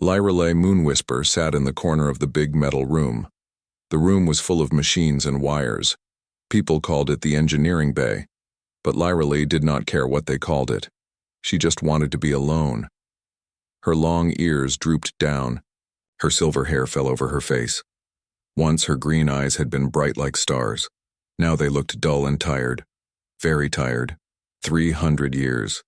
Lyrelay Moonwhisper sat in the corner of the big metal room. The room was full of machines and wires. People called it the engineering bay, but Lyrelay did not care what they called it. She just wanted to be alone. Her long ears drooped down. Her silver hair fell over her face. Once her green eyes had been bright like stars. Now they looked dull and tired. Very tired. 300 years.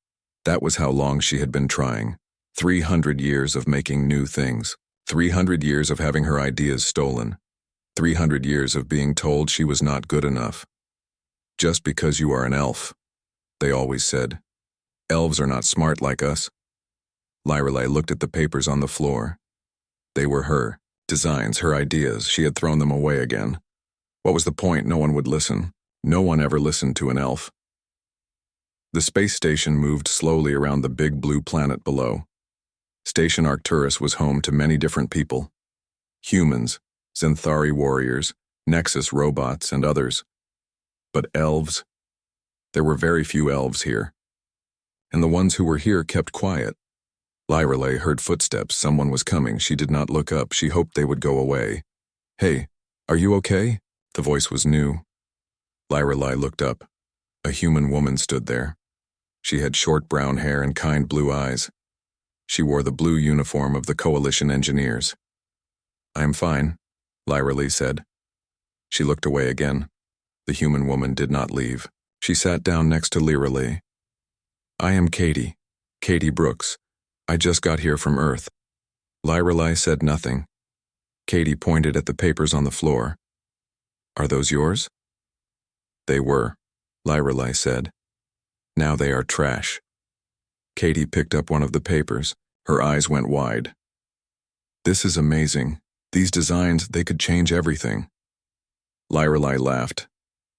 That was how long she had been trying. 300 years of making new things. 300 years of having her ideas stolen. 300 years of being told she was not good enough. Just because you are an elf, they always said. Elves are not smart like us. Lyrelay looked at the papers on the floor. They were her designs, her ideas. She had thrown them away again. What was the point? No one would listen. No one ever listened to an elf. The space station moved slowly around the big blue planet below. Station Arcturus was home to many different people. Humans, Xanthari warriors, Nexus robots, and others. But elves? There were very few elves here. And the ones who were here kept quiet. Lyrelay heard footsteps. Someone was coming. She did not look up. She hoped they would go away. "Hey, are you okay?" The voice was new. Lyrelay looked up. A human woman stood there. She had short brown hair and kind blue eyes. She wore the blue uniform of the Coalition engineers. "I am fine," Lyrelay said. She looked away again. The human woman did not leave. She sat down next to Lyrelay. "I am Katie Brooks. I just got here from Earth." Lyrelay said nothing. Katie pointed at the papers on the floor. "Are those yours?" "They were," Lyrelay said. "Now they are trash." Katie picked up one of the papers. Her eyes went wide. "This is amazing. These designs, they could change everything." Lyrelay laughed,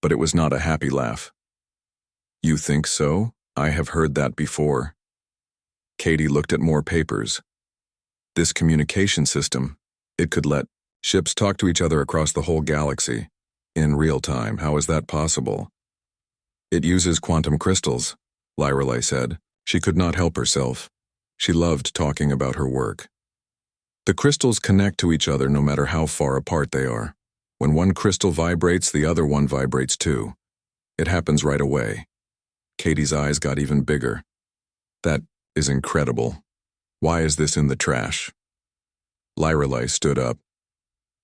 but it was not a happy laugh. "You think so? I have heard that before." Katie looked at more papers. This communication system, it could let ships talk to each other across the whole galaxy. In real time, how is that possible? "It uses quantum crystals," Lyrelay said. She could not help herself. She loved talking about her work. The crystals connect to each other no matter how far apart they are. When one crystal vibrates, the other one vibrates too. It happens right away. Katie's eyes got even bigger. "That is incredible. Why is this in the trash?" Lyrelay stood up.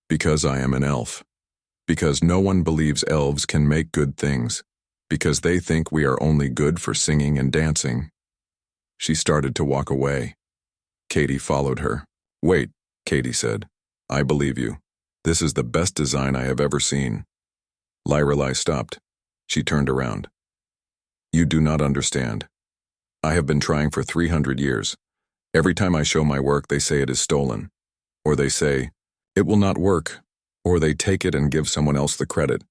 "Because I am an elf. Because no one believes elves can make good things. Because they think we are only good for singing and dancing." She started to walk away. Katie followed her. "Wait," Katie said. "I believe you. This is the best design I have ever seen." Lyrelay stopped. She turned around. "You do not understand. I have been trying for 300 years. Every time I show my work, they say it is stolen. Or they say, it will not work. Or they take it and give someone else the credit."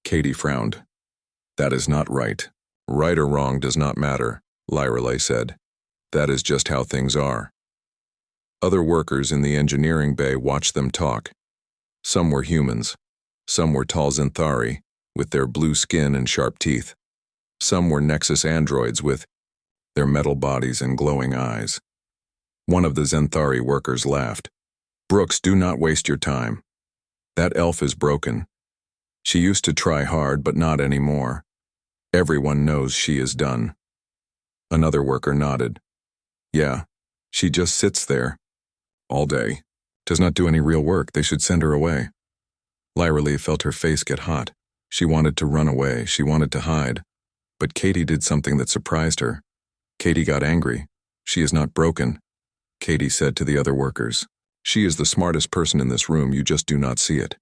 Katie frowned. "That is not right. Right or wrong does not matter," Lyrelay said. "That is just how things are." Other workers in the engineering bay watched them talk. Some were humans. Some were tall Xanthari, with their blue skin and sharp teeth. Some were Nexus androids with their metal bodies and glowing eyes. One of the Xanthari workers laughed. "Brooks, do not waste your time. That elf is broken. She used to try hard, but not anymore. Everyone knows she is done." Another worker nodded. "Yeah, she just sits there all day. Does not do any real work. They should send her away." Lyrelay felt her face get hot. She wanted to run away. She wanted to hide. But Katie did something that surprised her. Katie got angry. "She is not broken," Katie said to the other workers. "She is the smartest person in this room. You just do not see it."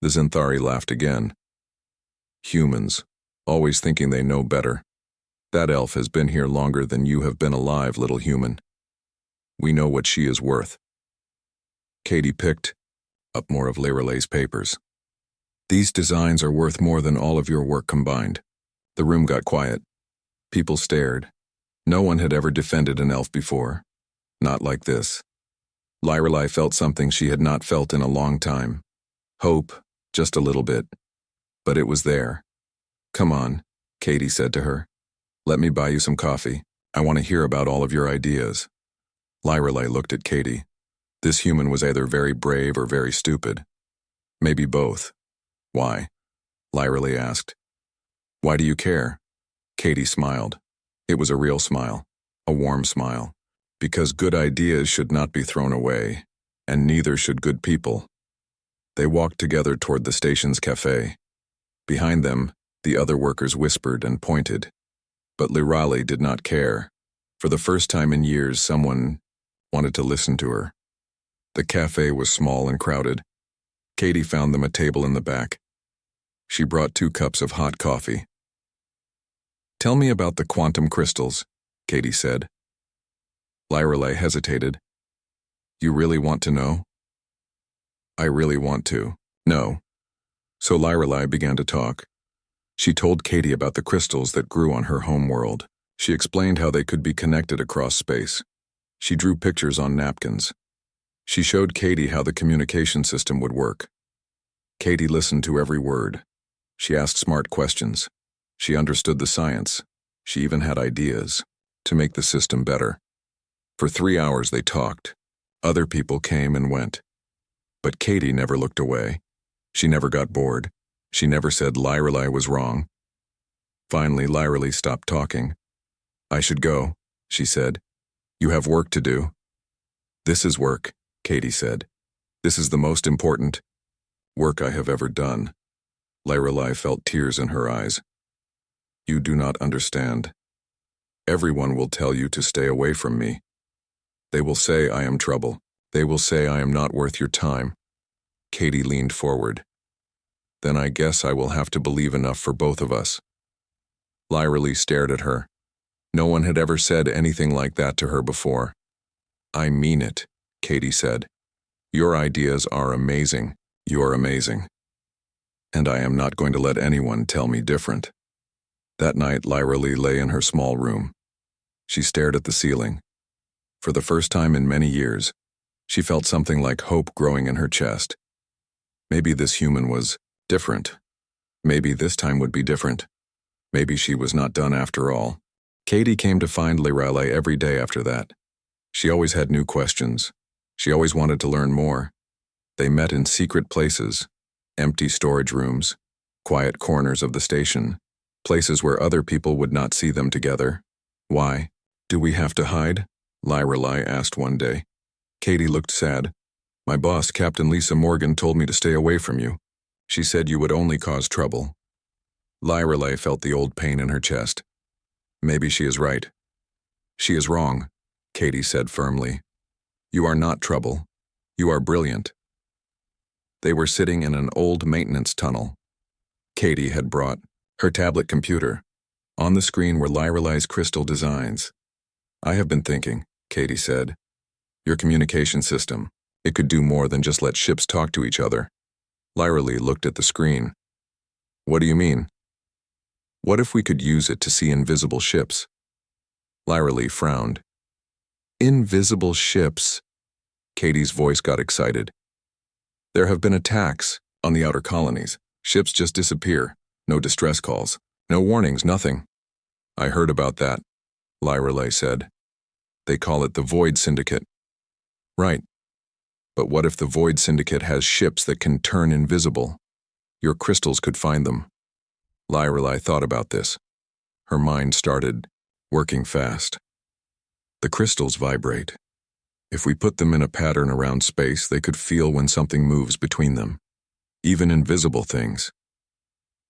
The Xanthari laughed again. "Humans, always thinking they know better. That elf has been here longer than you have been alive, little human. We know what she is worth." Katie picked up more of Lyrelay's papers. "These designs are worth more than all of your work combined." The room got quiet. People stared. No one had ever defended an elf before. Not like this. Lyrelay felt something she had not felt in a long time. Hope, just a little bit. But it was there. "Come on," Katie said to her. "Let me buy you some coffee. I want to hear about all of your ideas." Lyrelei looked at Katie. This human was either very brave or very stupid. Maybe both. Why? Lyrelei asked. Why do you care? Katie smiled. It was a real smile, a warm smile. Because good ideas should not be thrown away, and neither should good people. They walked together toward the station's cafe. Behind them, the other workers whispered and pointed. But Lyrelei did not care. For the first time in years, someone wanted to listen to her. The cafe was small and crowded. Katie found them a table in the back. She brought 2 cups of hot coffee. Tell me about the quantum crystals, Katie said. Lyrelei hesitated. You really want to know? I really want to. No. So Lyrelei began to talk. She told Katie about the crystals that grew on her home world. She explained how they could be connected across space. She drew pictures on napkins. She showed Katie how the communication system would work. Katie listened to every word. She asked smart questions. She understood the science. She even had ideas to make the system better. For 3 hours they talked. Other people came and went. But Katie never looked away. She never got bored. She never said Lyrelei was wrong. Finally, Lyrelei stopped talking. I should go, she said. You have work to do. This is work, Katie said. This is the most important work I have ever done. Lyrelei felt tears in her eyes. You do not understand. Everyone will tell you to stay away from me. They will say I am trouble. They will say I am not worth your time. Katie leaned forward. Then I guess I will have to believe enough for both of us. Lyrelei stared at her. No one had ever said anything like that to her before. I mean it, Katie said. Your ideas are amazing. You're amazing. And I am not going to let anyone tell me different. That night, Lyrelei lay in her small room. She stared at the ceiling. For the first time in many years, she felt something like hope growing in her chest. Maybe this human was different. Maybe this time would be different. Maybe she was not done after all. Katie came to find Lyrelei every day after that. She always had new questions. She always wanted to learn more. They met in secret places, empty storage rooms, quiet corners of the station, places where other people would not see them together. Why? Do we have to hide? Lyrelei asked one day. Katie looked sad. My boss, Captain Lisa Morgan, told me to stay away from you. She said you would only cause trouble. Lyrelei felt the old pain in her chest. Maybe she is right. She is wrong, Katie said firmly. You are not trouble. You are brilliant. They were sitting in an old maintenance tunnel. Katie had brought her tablet computer. On the screen were Lyrelei's crystal designs. I have been thinking, Katie said. Your communication system. It could do more than just let ships talk to each other. Lyrelei looked at the screen. What do you mean? What if we could use it to see invisible ships? Lyrelei frowned. Invisible ships? Katie's voice got excited. There have been attacks on the outer colonies. Ships just disappear. No distress calls. No warnings, nothing. I heard about that, Lyrelei said. They call it the Void Syndicate. Right. But what if the Void Syndicate has ships that can turn invisible? Your crystals could find them. Lyrelei thought about this. Her mind started working fast. The crystals vibrate. If we put them in a pattern around space, they could feel when something moves between them. Even invisible things.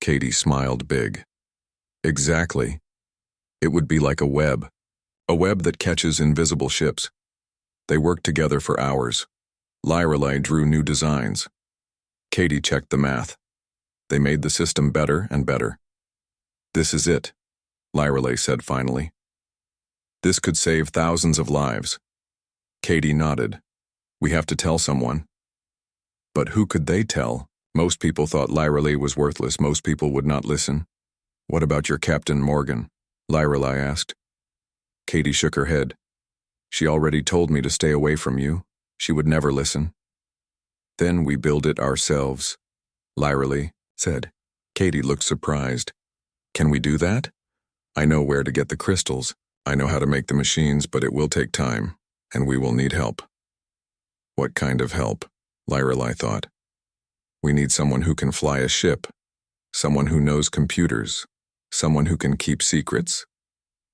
Katie smiled big. Exactly. It would be like a web that catches invisible ships. They worked together for hours. Lyrelei drew new designs. Katie checked the math. They made the system better and better. This is it, Lyrelei said finally. This could save thousands of lives. Katie nodded. We have to tell someone. But who could they tell? Most people thought Lyrelei was worthless. Most people would not listen. What about your Captain Morgan? Lyrelei asked. Katie shook her head. She already told me to stay away from you. She would never listen. Then we build it ourselves, Lyrelei said. Katie looked surprised. Can we do that? I know where to get the crystals. I know how to make the machines, but it will take time. and we will need help. What kind of help? Lyrelei thought. We need someone who can fly a ship, someone who knows computers, someone who can keep secrets.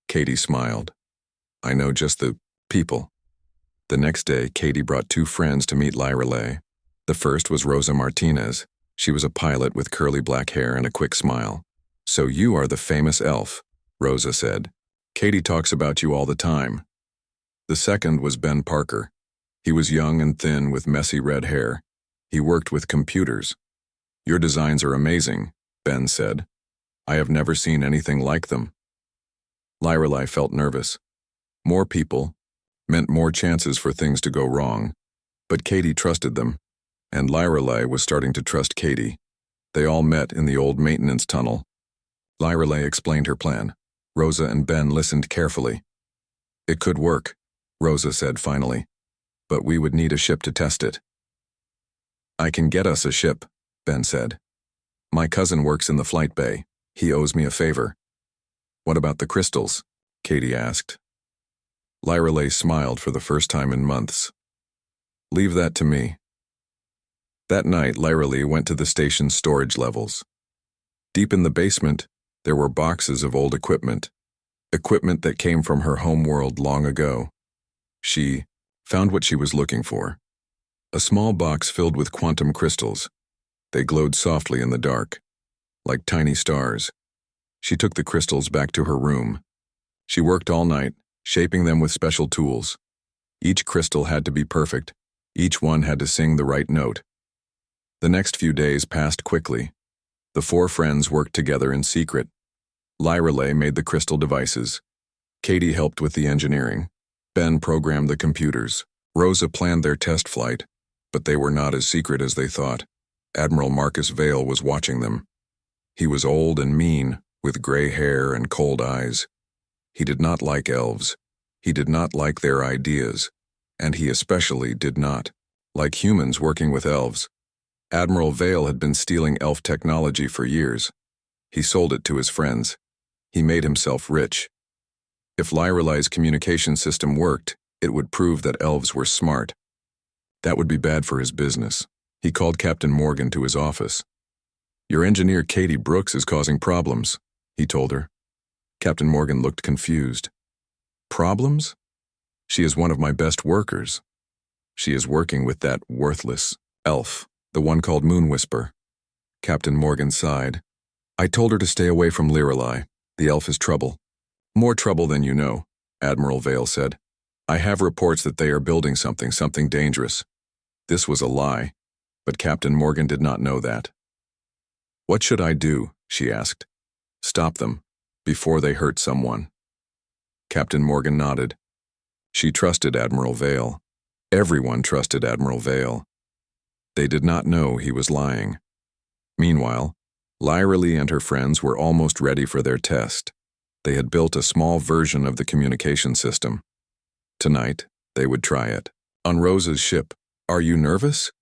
Katie smiled. I know just the people. The next day, Katie brought 2 friends to meet Lyrelei. The first was Rosa Martinez. She was a pilot with curly black hair and a quick smile. So you are the famous elf, Rosa said. Katie talks about you all the time. The second was Ben Parker. He was young and thin with messy red hair. He worked with computers. Your designs are amazing, Ben said. I have never seen anything like them. Lyrelei felt nervous. More people meant more chances for things to go wrong, but Katie trusted them, and Lyrelei was starting to trust Katie. They all met in the old maintenance tunnel. Lyrelei explained her plan. Rosa and Ben listened carefully. It could work, Rosa said finally, but we would need a ship to test it. I can get us a ship, Ben said. My cousin works in the flight bay. He owes me a favor. What about the crystals? Katie asked. Lyrelei smiled for the first time in months. Leave that to me. That night, Lyrelei went to the station's storage levels. Deep in the basement, there were boxes of old equipment that came from her home world long ago. She found what she was looking for. A small box filled with quantum crystals. They glowed softly in the dark, like tiny stars. She took the crystals back to her room. She worked all night, shaping them with special tools. Each crystal had to be perfect. Each one had to sing the right note. The next few days passed quickly. The 4 friends worked together in secret. Lyrelei made the crystal devices. Katie helped with the engineering. Ben programmed the computers. Rosa planned their test flight, but they were not as secret as they thought. Admiral Marcus Vale was watching them. He was old and mean, with gray hair and cold eyes. He did not like elves. He did not like their ideas, and he especially did not like humans working with elves. Admiral Vale had been stealing elf technology for years. He sold it to his friends. He made himself rich. If Lyrelei's communication system worked, it would prove that elves were smart. That would be bad for his business. He called Captain Morgan to his office. Your engineer Katie Brooks is causing problems, he told her. Captain Morgan looked confused. Problems? She is one of my best workers. She is working with that worthless elf, the one called Moon Whisper. Captain Morgan sighed. I told her to stay away from Lyrelei. The elf is trouble. More trouble than you know, Admiral Vale said. I have reports that they are building something dangerous. This was a lie, but Captain Morgan did not know that. What should I do? She asked. Stop them, before they hurt someone. Captain Morgan nodded. She trusted Admiral Vale. Everyone trusted Admiral Vale. They did not know he was lying. Meanwhile, Lyrelei and her friends were almost ready for their test. They had built a small version of the communication system. Tonight, they would try it. On Rosa's ship. Are you nervous?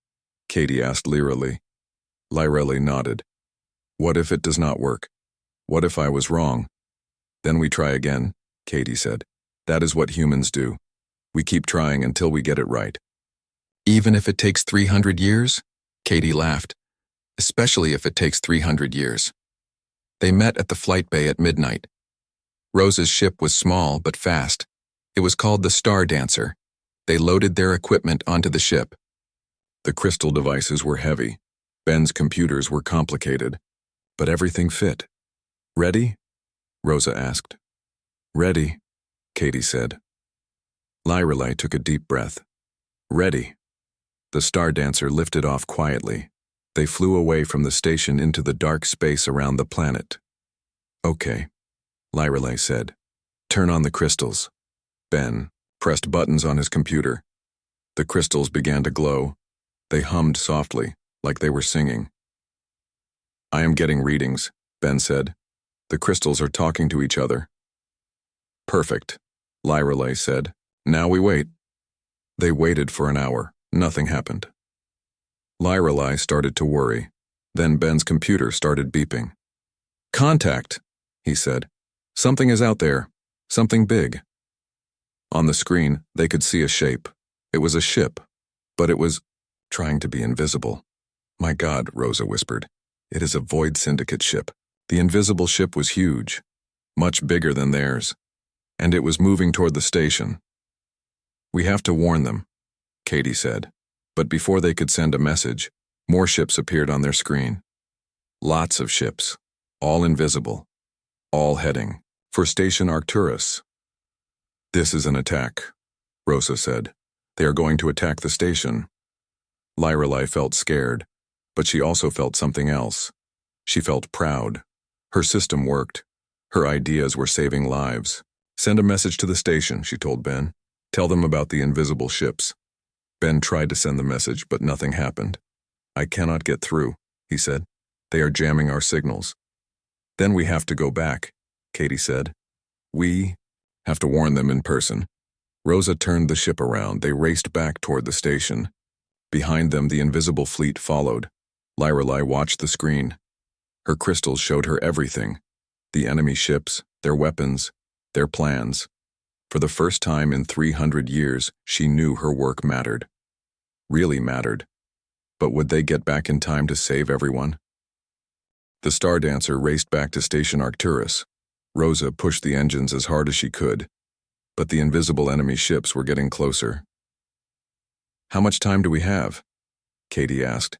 Katie asked Lyrelei. Lyrelei nodded. What if it does not work? What if I was wrong? Then we try again, Katie said. That is what humans do. We keep trying until we get it right. Even if it takes 300 years? Katie laughed. Especially if it takes 300 years. They met at the flight bay at midnight. Rosa's ship was small but fast. It was called the Star Dancer. They loaded their equipment onto the ship. The crystal devices were heavy. Ben's computers were complicated, but everything fit. Ready? Rosa asked. Ready, Katie said. Lyrelei took a deep breath. Ready. The Star Dancer lifted off quietly. They flew away from the station into the dark space around the planet. Okay, Lyrelei said. Turn on the crystals. Ben pressed buttons on his computer. The crystals began to glow. They hummed softly, like they were singing. I am getting readings, Ben said. The crystals are talking to each other. Perfect, Lyrelei said. Now we wait. They waited for an hour. Nothing happened. Lyrelei started to worry. Then Ben's computer started beeping. Contact, he said. Something is out there. Something big. On the screen, they could see a shape. It was a ship, but it was trying to be invisible. My God, Rosa whispered. It is a Void Syndicate ship. The invisible ship was huge, much bigger than theirs, and it was moving toward the station. We have to warn them, Katie said. But before they could send a message, more ships appeared on their screen. Lots of ships, all invisible, all heading for Station Arcturus. This is an attack, Rosa said. They are going to attack the station. Lyrelei felt scared, but she also felt something else. She felt proud. Her system worked. Her ideas were saving lives. Send a message to the station, she told Ben. Tell them about the invisible ships. Ben tried to send the message, but nothing happened. I cannot get through, he said. They are jamming our signals. Then we have to go back, Katie said. We have to warn them in person. Rosa turned the ship around. They raced back toward the station. Behind them, the invisible fleet followed. Lyrelei watched the screen. Her crystals showed her everything. The enemy ships, their weapons, their plans. For the first time in 300 years, she knew her work mattered. Really mattered. But would they get back in time to save everyone? The Star Dancer raced back to Station Arcturus. Rosa pushed the engines as hard as she could, but the invisible enemy ships were getting closer. How much time do we have? Katie asked.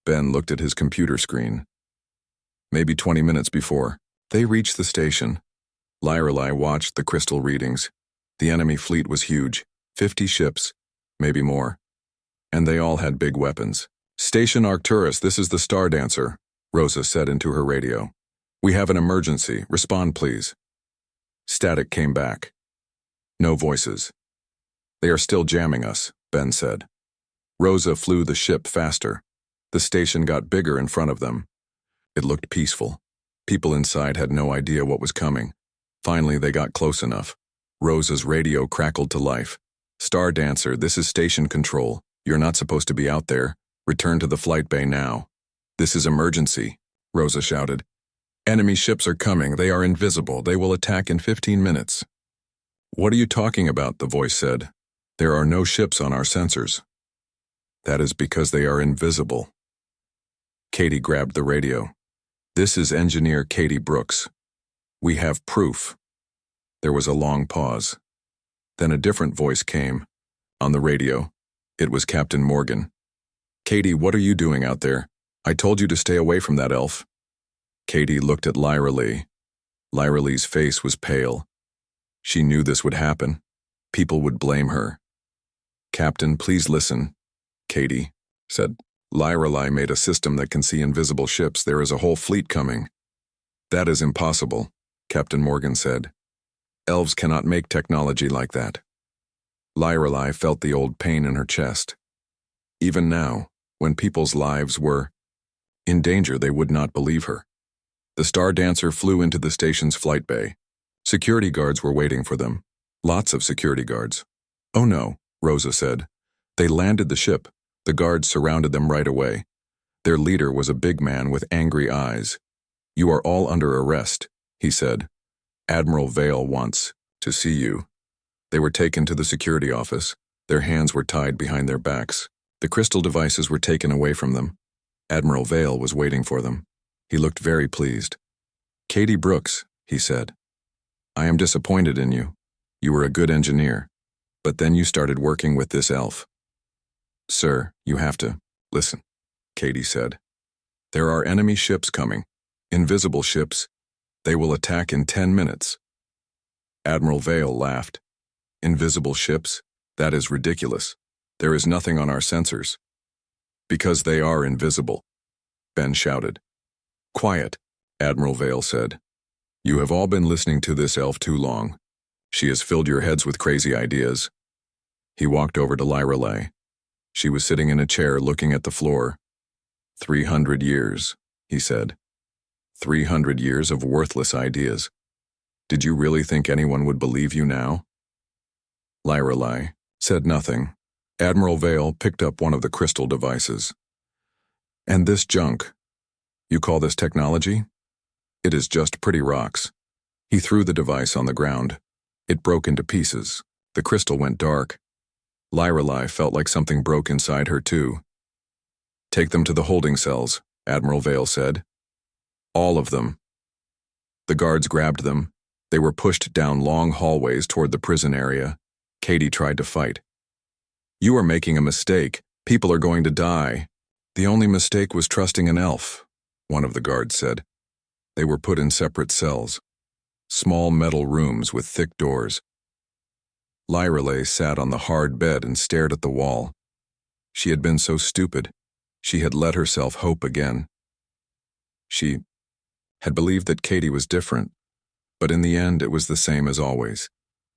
Ben looked at his computer screen. Maybe 20 minutes before. They reached the station. Lyrelei watched the crystal readings. The enemy fleet was huge, 50 ships, maybe more. And they all had big weapons. Station Arcturus, this is the Star Dancer, Rosa said into her radio. We have an emergency. Respond, please. Static came back. No voices. They are still jamming us, Ben said. Rosa flew the ship faster. The station got bigger in front of them. It looked peaceful. People inside had no idea what was coming. Finally, they got close enough. Rosa's radio crackled to life. Star Dancer, this is station control. You're not supposed to be out there. Return to the flight bay now. This is emergency, Rosa shouted. Enemy ships are coming. They are invisible. They will attack in 15 minutes. What are you talking about? The voice said. There are no ships on our sensors. That is because they are invisible. Katie grabbed the radio. This is Engineer Katie Brooks. We have proof. There was a long pause. Then a different voice came. On the radio, it was Captain Morgan. Katie, what are you doing out there? I told you to stay away from that elf. Katie looked at Lyrelei. Lyrelei's face was pale. She knew this would happen. People would blame her. Captain, please listen, Katie said. Lyrelei made a system that can see invisible ships. There is a whole fleet coming. That is impossible, Captain Morgan said. Elves cannot make technology like that. Lyrelei felt the old pain in her chest. Even now, when people's lives were in danger, they would not believe her. The Star Dancer flew into the station's flight bay. Security guards were waiting for them. Lots of security guards. Oh no, Rosa said. They landed the ship. The guards surrounded them right away. Their leader was a big man with angry eyes. You are all under arrest, he said. Admiral Vale wants to see you. They were taken to the security office. Their hands were tied behind their backs. The crystal devices were taken away from them. Admiral Vale was waiting for them. He looked very pleased. Katie Brooks, he said. I am disappointed in you. You were a good engineer. But then you started working with this elf. Sir, you have to listen, Katie said. There are enemy ships coming. Invisible ships. They will attack in 10 minutes. Admiral Vale laughed. Invisible ships? That is ridiculous. There is nothing on our sensors. Because they are invisible, Ben shouted. Quiet, Admiral Vale said. You have all been listening to this elf too long. She has filled your heads with crazy ideas. He walked over to Lyrelei. She was sitting in a chair looking at the floor. 300 years, he said. 300 years of worthless ideas. Did you really think anyone would believe you now? Lyrelei said nothing. Admiral Vale picked up one of the crystal devices. And this junk, you call this technology? It is just pretty rocks. He threw the device on the ground. It broke into pieces. The crystal went dark. Lyrelei felt like something broke inside her too. "Take them to the holding cells," Admiral Vale said. "All of them." The guards grabbed them. They were pushed down long hallways toward the prison area. Katie tried to fight. "You are making a mistake. People are going to die." "The only mistake was trusting an elf," one of the guards said. They were put in separate cells, small metal rooms with thick doors. Lyrelei sat on the hard bed and stared at the wall. She had been so stupid. She had let herself hope again. She had believed that Katie was different, but in the end it was the same as always.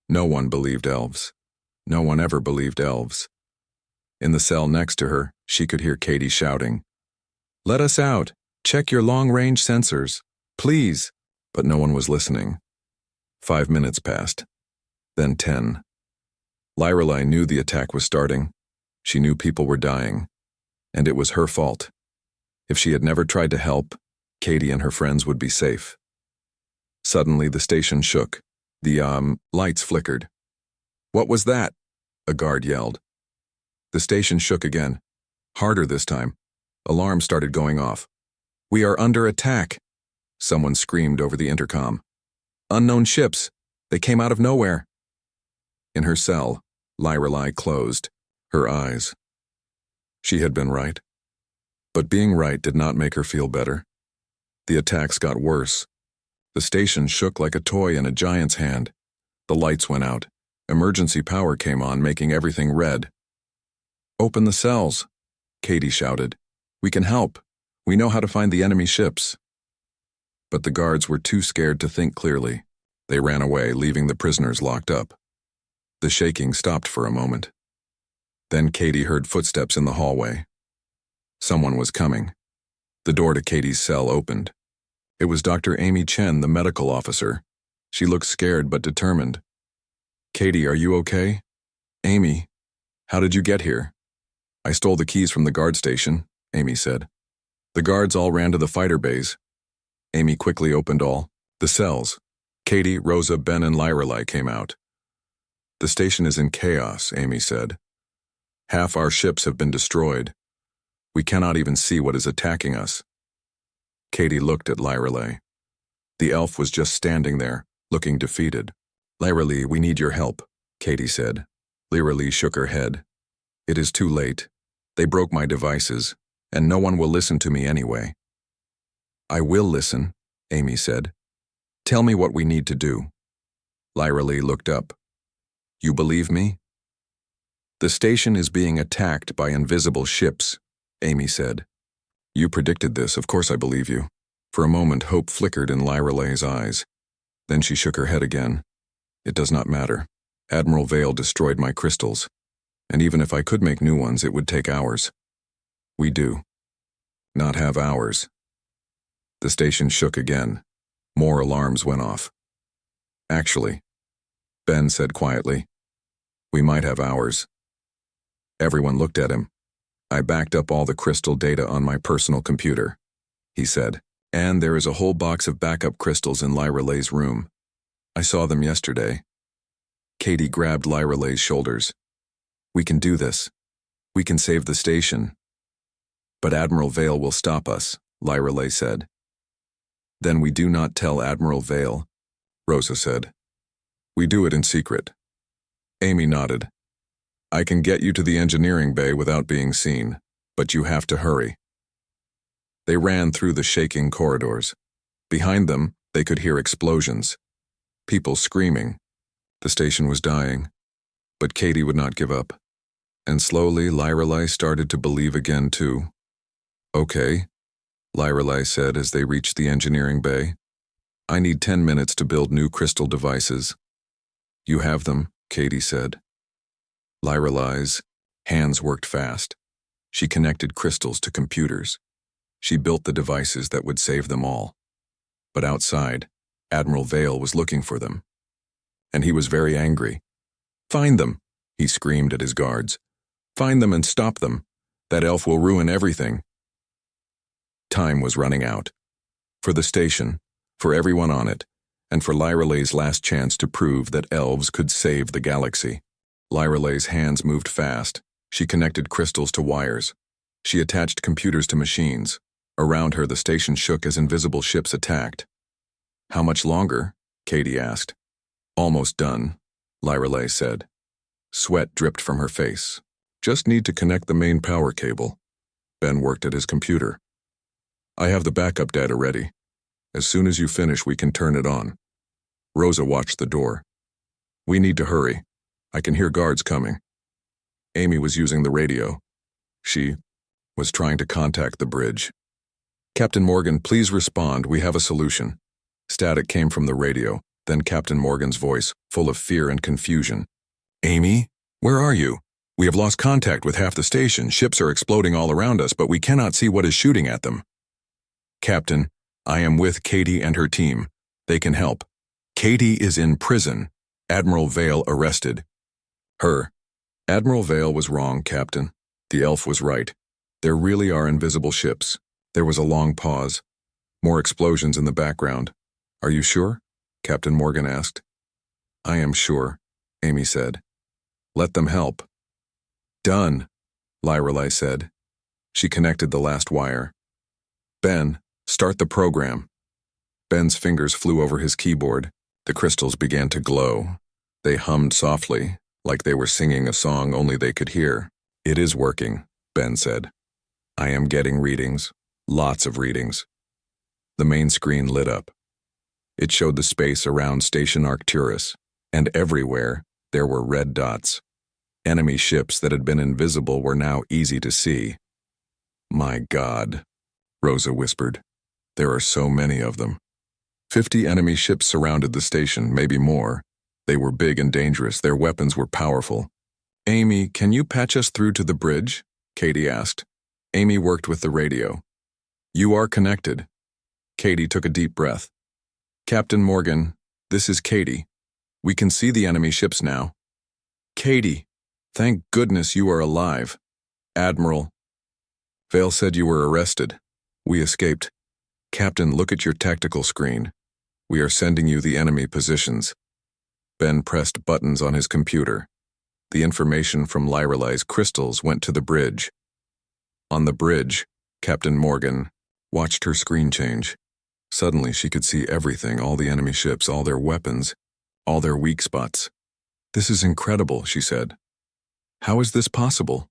No one believed elves. No one ever believed elves. In the cell next to her, she could hear Katie shouting, "Let us out! Check your long-range sensors! Please!" But no one was listening. 5 minutes passed. Then 10. Lyrelei knew the attack was starting. She knew people were dying. And it was her fault. If she had never tried to help, Katie and her friends would be safe. Suddenly the station shook. The lights flickered. "What was that?" a guard yelled. The station shook again. Harder this time. Alarms started going off. "We are under attack," someone screamed over the intercom. "Unknown ships. They came out of nowhere." In her cell, Lyrelei closed her eyes. She had been right. But being right did not make her feel better. The attacks got worse. The station shook like a toy in a giant's hand. The lights went out. Emergency power came on, making everything red. "Open the cells," Katie shouted. "We can help. We know how to find the enemy ships." But the guards were too scared to think clearly. They ran away, leaving the prisoners locked up. The shaking stopped for a moment. Then Katie heard footsteps in the hallway. Someone was coming. The door to Katie's cell opened. It was Dr. Amy Chen, the medical officer. She looked scared but determined. "Katie, are you okay?" "Amy, how did you get here?" "I stole the keys from the guard station," Amy said. The guards all ran to the fighter bays. Amy quickly opened all the cells. Katie, Rosa, Ben, and Lyrelei came out. "The station is in chaos," Amy said. "Half our ships have been destroyed. We cannot even see what is attacking us." Katie looked at Lyrelei. The elf was just standing there, looking defeated. "Lyrelei, we need your help," Katie said. Lyrelei shook her head. "It is too late. They broke my devices, and no one will listen to me anyway." "I will listen," Amy said. "Tell me what we need to do." Lyrelei looked up. "You believe me?" "The station is being attacked by invisible ships," Amy said. "You predicted this, of course I believe you." For a moment hope flickered in Lyrelei's eyes. Then she shook her head again. "It does not matter. Admiral Vale destroyed my crystals, and even if I could make new ones, it would take hours. We do not have hours." The station shook again. More alarms went off. "Actually," Ben said quietly, "we might have hours." Everyone looked at him. "I backed up all the crystal data on my personal computer," he said, "and there is a whole box of backup crystals in Lyrelei's room. I saw them yesterday." Katie grabbed Lyrelei's shoulders. "We can do this. We can save the station." "But Admiral Vale will stop us," Lyrelei said. "Then we do not tell Admiral Vale," Rosa said. "We do it in secret." Amy nodded. "I can get you to the engineering bay without being seen, but you have to hurry." They ran through the shaking corridors. Behind them, they could hear explosions. People screaming. The station was dying. But Katie would not give up. And slowly, Lyrelei started to believe again, too. "Okay," Lyrelei said as they reached the engineering bay. "I need 10 minutes to build new crystal devices." "You have them," Katie said. Lyrelei's hands worked fast. She connected crystals to computers. She built the devices that would save them all. But outside, Admiral Vale was looking for them. And he was very angry. "Find them," he screamed at his guards. "Find them and stop them. That elf will ruin everything." Time was running out. For the station, for everyone on it, and for Lyrelei's last chance to prove that elves could save the galaxy. Lyralay's hands moved fast. She connected crystals to wires. She attached computers to machines. Around her, the station shook as invisible ships attacked. "How much longer?" Katie asked. "Almost done," Lyralay said. Sweat dripped from her face. "Just need to connect the main power cable." Ben worked at his computer. "I have the backup data ready. As soon as you finish, we can turn it on." Rosa watched the door. "We need to hurry. I can hear guards coming." Amy was using the radio. She was trying to contact the bridge. "Captain Morgan, please respond. We have a solution." Static came from the radio, then Captain Morgan's voice, full of fear and confusion. "Amy, where are you? We have lost contact with half the station. Ships are exploding all around us, but we cannot see what is shooting at them." "Captain, I am with Katie and her team. They can help. Katie is in prison. Admiral Vale arrested." "Her. Admiral Vale was wrong, Captain. The elf was right. There really are invisible ships." There was a long pause. More explosions in the background. "Are you sure?" Captain Morgan asked. "I am sure," Amy said. "Let them help." "Done," Lyralay said. She connected the last wire. "Ben, start the program." Ben's fingers flew over his keyboard. The crystals began to glow. They hummed softly, like they were singing a song only they could hear. "It is working," Ben said. "I am getting readings. Lots of readings." The main screen lit up. It showed the space around Station Arcturus, and everywhere there were red dots. Enemy ships that had been invisible were now easy to see. "My God," Rosa whispered. "There are so many of them." 50 enemy ships surrounded the station, maybe more. They were big and dangerous. Their weapons were powerful. "Amy, can you patch us through to the bridge?" Katie asked. Amy worked with the radio. "You are connected." Katie took a deep breath. "Captain Morgan, this is Katie. We can see the enemy ships now." "Katie, thank goodness you are alive." "Admiral." "Vale said you were arrested. We escaped. Captain, look at your tactical screen. We are sending you the enemy positions." Ben pressed buttons on his computer. The information from Lyralay's crystals went to the bridge. On the bridge, Captain Morgan watched her screen change. Suddenly she could see everything, all the enemy ships, all their weapons, all their weak spots. "This is incredible," she said. "How is this possible?"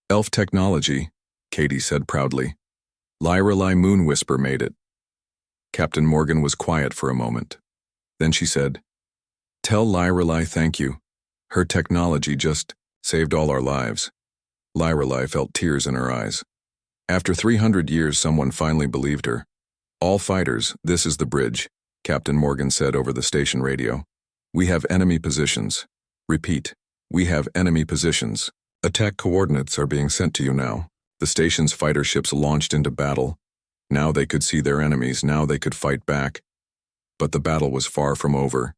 "Elf technology," Katie said proudly. "Lyralay Moon Whisper made it." Captain Morgan was quiet for a moment. Then she said, "Tell Lyralay thank you. Her technology just saved all our lives." Lyralay felt tears in her eyes. After 300 years, someone finally believed her. "All fighters, this is the bridge," Captain Morgan said over the station radio. "We have enemy positions. Repeat, we have enemy positions. Attack coordinates are being sent to you now." The station's fighter ships launched into battle. Now they could see their enemies, now they could fight back. But the battle was far from over.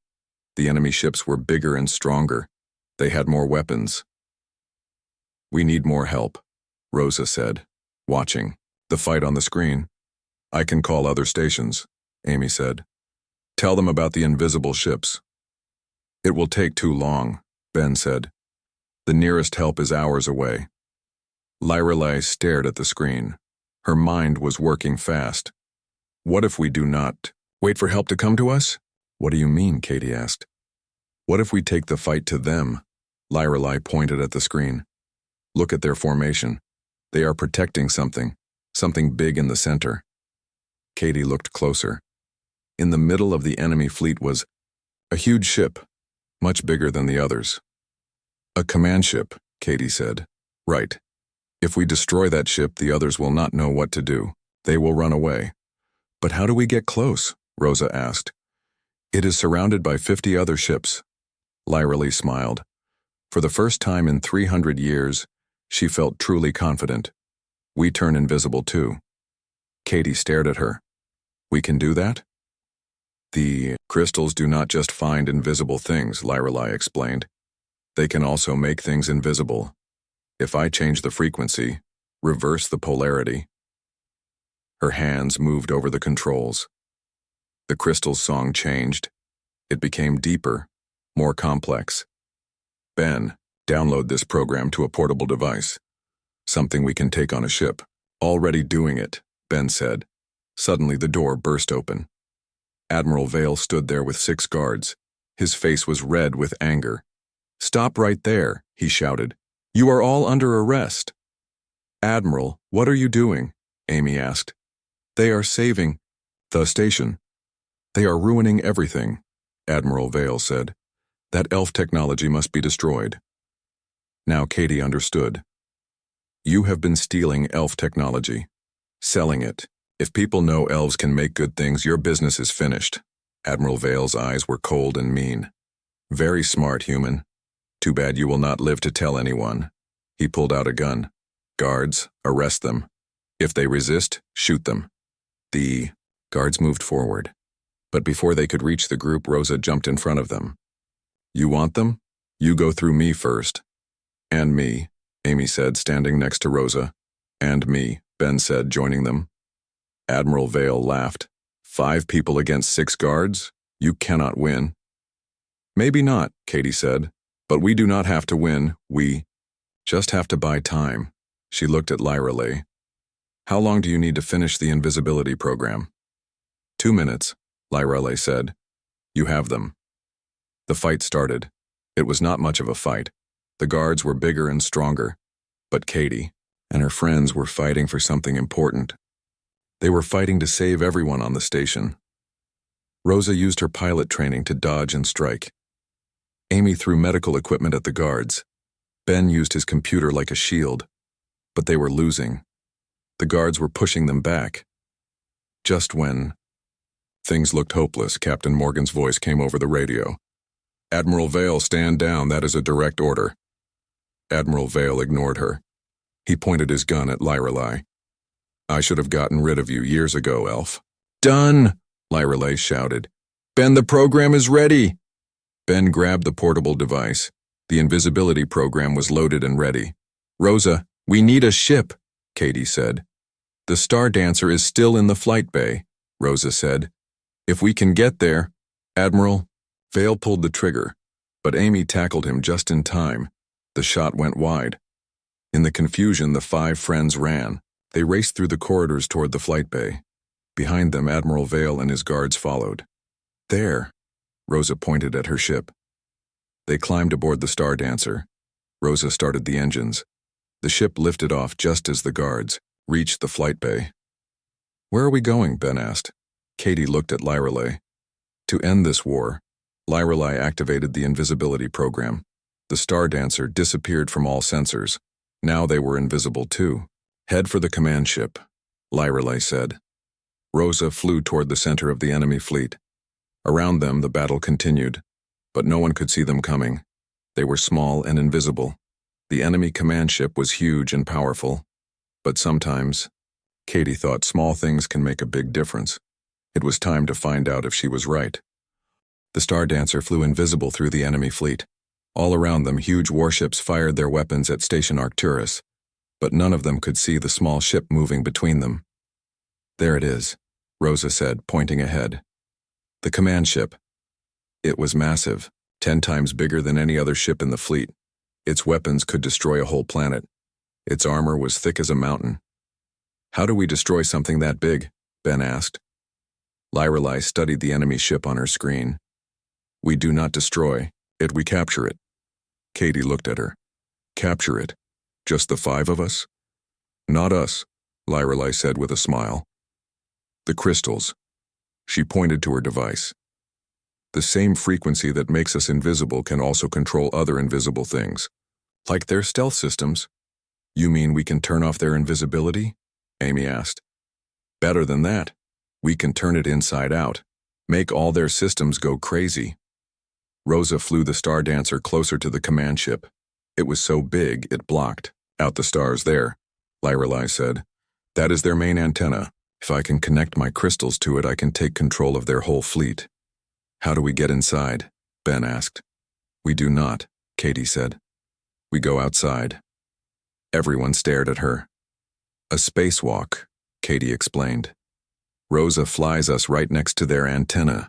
The enemy ships were bigger and stronger. They had more weapons. "We need more help," Rosa said, watching the fight on the screen. "I can call other stations," Amy said. "Tell them about the invisible ships." "It will take too long," Ben said. "The nearest help is hours away." Lyralay stared at the screen. Her mind was working fast. "What if we do not wait for help to come to us?" "What do you mean?" Katie asked. "What if we take the fight to them?" Lyralay pointed at the screen. "Look at their formation. They are protecting something big in the center." Katie looked closer. In the middle of the enemy fleet was a huge ship, much bigger than the others. "A command ship," Katie said. "Right. If we destroy that ship, the others will not know what to do. They will run away." "But how do we get close?" Rosa asked. "It is surrounded by 50 other ships." Lyralay smiled. For the first time in 300 years, she felt truly confident. "We turn invisible too." Katie stared at her. "We can do that?" "The crystals do not just find invisible things," Lyralay explained. "They can also make things invisible. If I change the frequency, reverse the polarity." Her hands moved over the controls. The crystal's song changed. It became deeper, more complex. Ben, download this program to a portable device. Something we can take on a ship. Already doing it, Ben said. Suddenly the door burst open. Admiral Vale stood there with 6 guards. His face was red with anger. "Stop right there," he shouted. "You are all under arrest." "Admiral, what are you doing?" Amy asked. "They are saving the station. They are ruining everything," Admiral Vale said. "That elf technology must be destroyed." Now Katie understood. "You have been stealing elf technology, selling it. If people know elves can make good things, your business is finished." Admiral Vale's eyes were cold and mean. "Very smart, human. Too bad you will not live to tell anyone." He pulled out a gun. "Guards, arrest them. If they resist, shoot them." The guards moved forward. But before they could reach the group, Rosa jumped in front of them. "You want them? You go through me first." "And me," Amy said, standing next to Rosa. "And me," Ben said, joining them. Admiral Vale laughed. 5 people against 6 guards? You cannot win." "Maybe not," Katie said. "But we do not have to win. We just have to buy time." She looked at Lyreley. "How long do you need to finish the invisibility program?" 2 minutes, Lyreley said. "You have them." The fight started. It was not much of a fight. The guards were bigger and stronger. But Katie and her friends were fighting for something important. They were fighting to save everyone on the station. Rosa used her pilot training to dodge and strike. Amy threw medical equipment at the guards. Ben used his computer like a shield. But they were losing. The guards were pushing them back. Just when things looked hopeless, Captain Morgan's voice came over the radio. "Admiral Vale, stand down. That is a direct order." Admiral Vale ignored her. He pointed his gun at Lyreley. "I should have gotten rid of you years ago, Elf." "Done!" Lyreley shouted. "Ben, the program is ready!" Ben grabbed the portable device. The invisibility program was loaded and ready. "Rosa, we need a ship," Katie said. "The Star Dancer is still in the flight bay," Rosa said. "If we can get there." "Admiral." Vale pulled the trigger, but Amy tackled him just in time. The shot went wide. In the confusion, the 5 friends ran. They raced through the corridors toward the flight bay. Behind them, Admiral Vale and his guards followed. "There," Rosa pointed at her ship. They climbed aboard the Star Dancer. Rosa started the engines. The ship lifted off just as the guards reached the flight bay. "Where are we going?" Ben asked. Katie looked at Lyreley. To end this war, Lyreley activated the invisibility program. The Star Dancer disappeared from all sensors. Now they were invisible too. "Head for the command ship," Lyreley said. Rosa flew toward the center of the enemy fleet. Around them, the battle continued, but no one could see them coming. They were small and invisible. The enemy command ship was huge and powerful. But sometimes, Katie thought small things can make a big difference. It was time to find out if she was right. The Star Dancer flew invisible through the enemy fleet. All around them, huge warships fired their weapons at Station Arcturus, but none of them could see the small ship moving between them. "There it is," Rosa said, pointing ahead. The command ship. It was massive, 10 times bigger than any other ship in the fleet. Its weapons could destroy a whole planet. Its armor was thick as a mountain. "How do we destroy something that big?" Ben asked. Lyreley studied the enemy ship on her screen. "We do not destroy it, we capture it." Katie looked at her. "Capture it? Just the 5 of us?" "Not us," Lyreley said with a smile. "The crystals." She pointed to her device. "The same frequency that makes us invisible can also control other invisible things. Like their stealth systems." "You mean we can turn off their invisibility?" Amy asked. "Better than that. We can turn it inside out. Make all their systems go crazy." Rosa flew the Star Dancer closer to the command ship. It was so big it blocked out the stars there, Lyreley said. "That is their main antenna. If I can connect my crystals to it, I can take control of their whole fleet." "How do we get inside?" Ben asked. "We do not," Katie said. "We go outside." Everyone stared at her. "A spacewalk," Katie explained. "Rosa flies us right next to their antenna.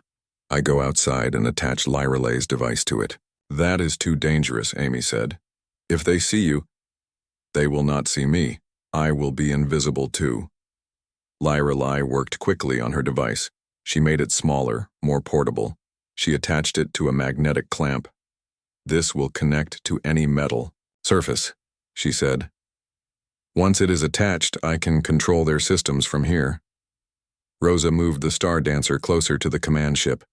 I go outside and attach Lyreley's device to it. That is too dangerous, Amy said. If they see you, they will not see me. I will be invisible too. Lyrelei worked quickly on her device. She made it smaller, more portable. She attached it to a magnetic clamp. This will connect to any metal surface, she said. Once it is attached, I can control their systems from here. Rosa moved the Star Dancer closer to the command ship.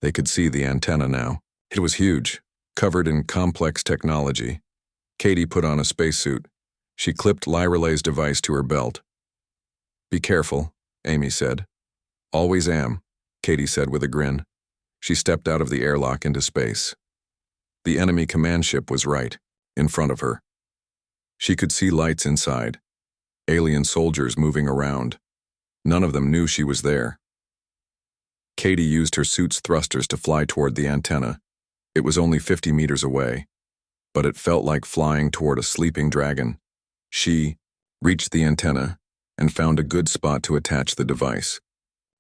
They could see the antenna now. It was huge, covered in complex technology. Katie put on a spacesuit. She clipped Lyrelei's device to her belt. Be careful, Amy said. Always am, Katie said with a grin. She stepped out of the airlock into space. The enemy command ship was right, in front of her. She could see lights inside, alien soldiers moving around. None of them knew she was there. Katie used her suit's thrusters to fly toward the antenna. It was only 50 meters away, but it felt like flying toward a sleeping dragon. She reached the antenna and found a good spot to attach the device.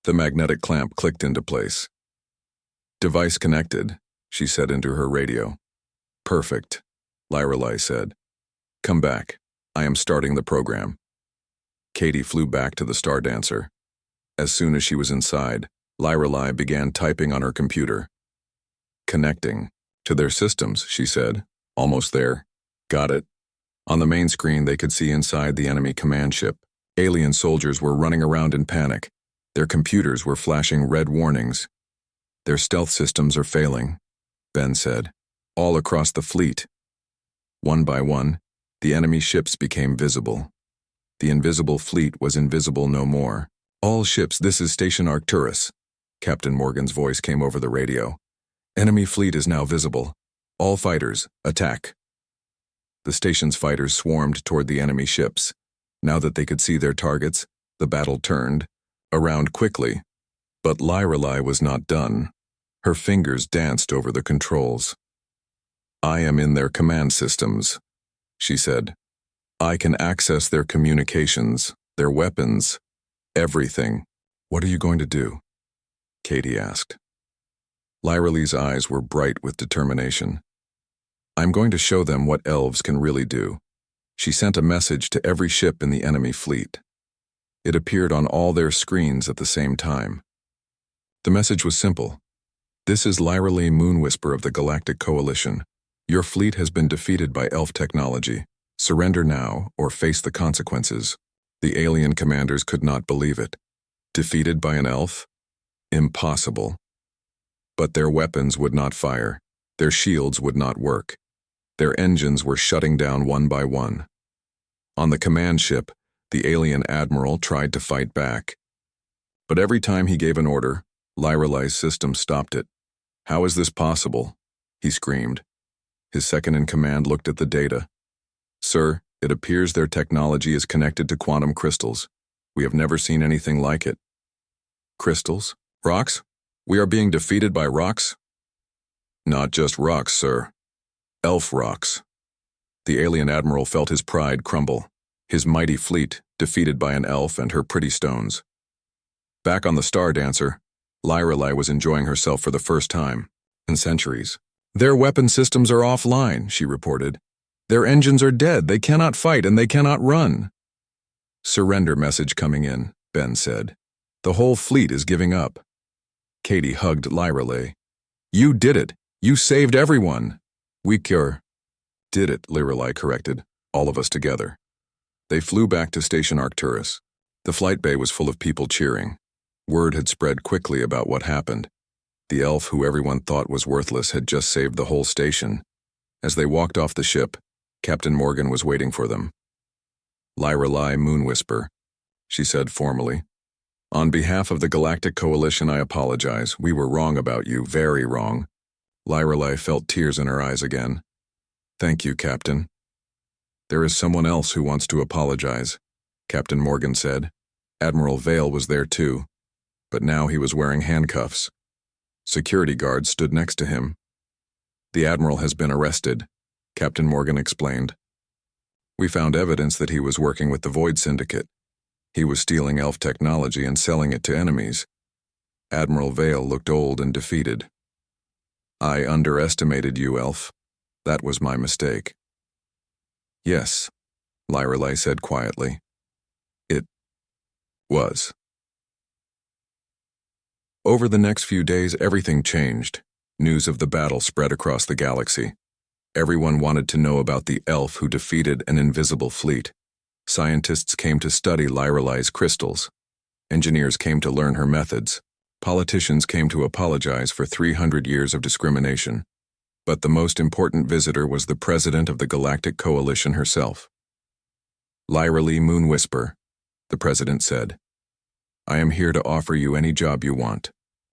The magnetic clamp clicked into place. Device connected, she said into her radio. Perfect, Lyrelei said. Come back. I am starting the program. Katie flew back to the Star Dancer. As soon as she was inside, Lyrelei began typing on her computer. Connecting to their systems, she said. Almost there. Got it. On the main screen, they could see inside the enemy command ship. Alien soldiers were running around in panic. Their computers were flashing red warnings. Their stealth systems are failing, Ben said. All across the fleet. One by one, the enemy ships became visible. The invisible fleet was invisible no more. All ships, this is Station Arcturus. Captain Morgan's voice came over the radio. Enemy fleet is now visible. All fighters, attack. The station's fighters swarmed toward the enemy ships. Now that they could see their targets, the battle turned around quickly. But Lyrelei was not done. Her fingers danced over the controls. I am in their command systems, she said. I can access their communications, their weapons, everything. What are you going to do? Katie asked. Lyrelei's eyes were bright with determination. I'm going to show them what elves can really do. She sent a message to every ship in the enemy fleet. It appeared on all their screens at the same time. The message was simple. This is Lyrelei Moonwhisper of the Galactic Coalition. Your fleet has been defeated by elf technology. Surrender now or face the consequences. The alien commanders could not believe it. Defeated by an elf? Impossible. But their weapons would not fire. Their shields would not work. Their engines were shutting down one by one. On the command ship, the alien admiral tried to fight back. But every time he gave an order, Lyrelei's system stopped it. How is this possible? He screamed. His second-in-command looked at the data. Sir, it appears their technology is connected to quantum crystals. We have never seen anything like it. Crystals? Rocks? We are being defeated by rocks? Not just rocks, sir. Elf rocks. The alien admiral felt his pride crumble. His mighty fleet, defeated by an elf and her pretty stones. Back on the Star Dancer, Lyrelei was enjoying herself for the first time in centuries. Their weapon systems are offline, she reported. Their engines are dead, they cannot fight and they cannot run. Surrender message coming in, Ben said. The whole fleet is giving up. Katie hugged Lyrelei. You did it. You saved everyone. We did it, Lyrelei corrected, all of us together. They flew back to Station Arcturus. The flight bay was full of people cheering. Word had spread quickly about what happened. The elf who everyone thought was worthless had just saved the whole station. As they walked off the ship, Captain Morgan was waiting for them. Lyrelei Moonwhisper, she said formally. On behalf of the Galactic Coalition, I apologize. We were wrong about you, very wrong. Lyrelei felt tears in her eyes again. Thank you, Captain. There is someone else who wants to apologize, Captain Morgan said. Admiral Vale was there too, but now he was wearing handcuffs. Security guards stood next to him. The Admiral has been arrested, Captain Morgan explained. We found evidence that he was working with the Void Syndicate. He was stealing elf technology and selling it to enemies. Admiral Vale looked old and defeated. I underestimated you, Elf. That was my mistake. Yes, Lyrelei said quietly. It was. Over the next few days, everything changed. News of the battle spread across the galaxy. Everyone wanted to know about the elf who defeated an invisible fleet. Scientists came to study Lyrelei's crystals. Engineers came to learn her methods. Politicians came to apologize for 300 years of discrimination. But the most important visitor was the president of the Galactic Coalition herself. Lyrelei Moonwhisper, the president said. I am here to offer you any job you want,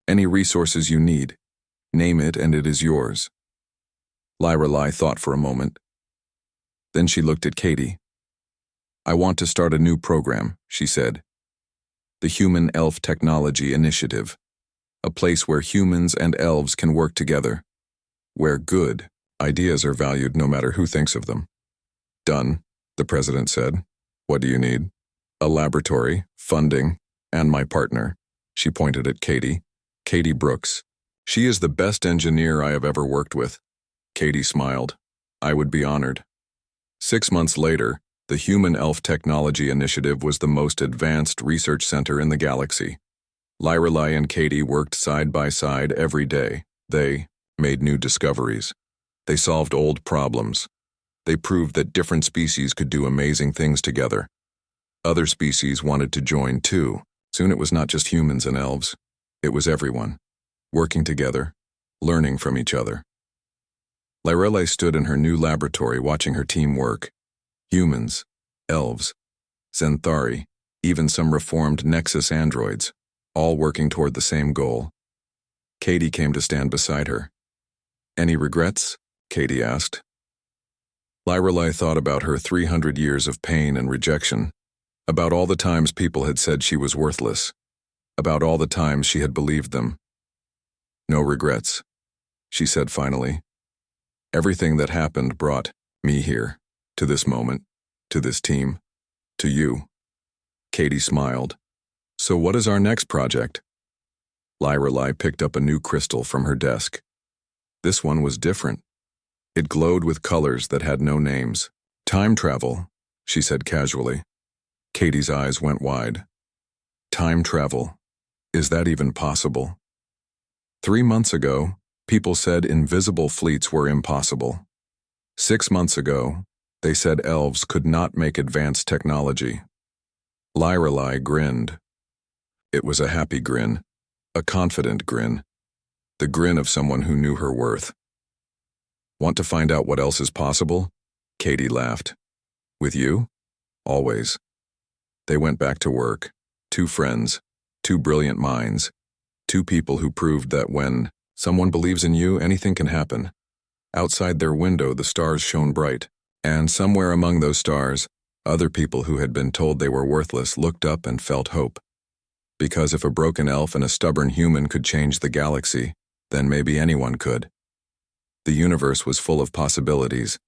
any resources you need. Name it and it is yours. Lyrelei thought for a moment. Then she looked at Katie. I want to start a new program, she said. The Human Elf Technology Initiative, a place where humans and elves can work together, where good ideas are valued no matter who thinks of them. Done, the president said. What do you need? A laboratory, funding, and my partner. She pointed at Katie. Katie Brooks. She is the best engineer I have ever worked with. Katie smiled. I would be honored. 6 months later, the Human Elf Technology Initiative was the most advanced research center in the galaxy. Lyrelei and Katie worked side by side every day. They made new discoveries. They solved old problems. They proved that different species could do amazing things together. Other species wanted to join too. Soon it was not just humans and elves. It was everyone, working together, learning from each other. Lyrelei stood in her new laboratory watching her team work. Humans, elves, Zenthari, even some reformed Nexus androids, all working toward the same goal. Katie came to stand beside her. Any regrets? Katie asked. Lyrelei thought about her 300 years of pain and rejection, about all the times people had said she was worthless, about all the times she had believed them. No regrets, she said finally. Everything that happened brought me here, to this moment, to this team, to you. Katie smiled. So what is our next project? Lyrelei picked up a new crystal from her desk. This one was different. It glowed with colors that had no names. Time travel, she said casually. Katie's eyes went wide. Time travel. Is that even possible? 3 months ago, people said invisible fleets were impossible. 6 months ago, they said elves could not make advanced technology. Lyrelei grinned. It was a happy grin, a confident grin, the grin of someone who knew her worth. Want to find out what else is possible? Katie laughed. With you? Always. They went back to work. 2 friends, 2 brilliant minds, 2 people who proved that when someone believes in you, anything can happen. Outside their window, the stars shone bright, and somewhere among those stars, other people who had been told they were worthless looked up and felt hope. Because if a broken elf and a stubborn human could change the galaxy, then maybe anyone could. The universe was full of possibilities,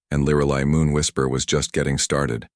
and Lyrelei Moonwhisper was just getting started.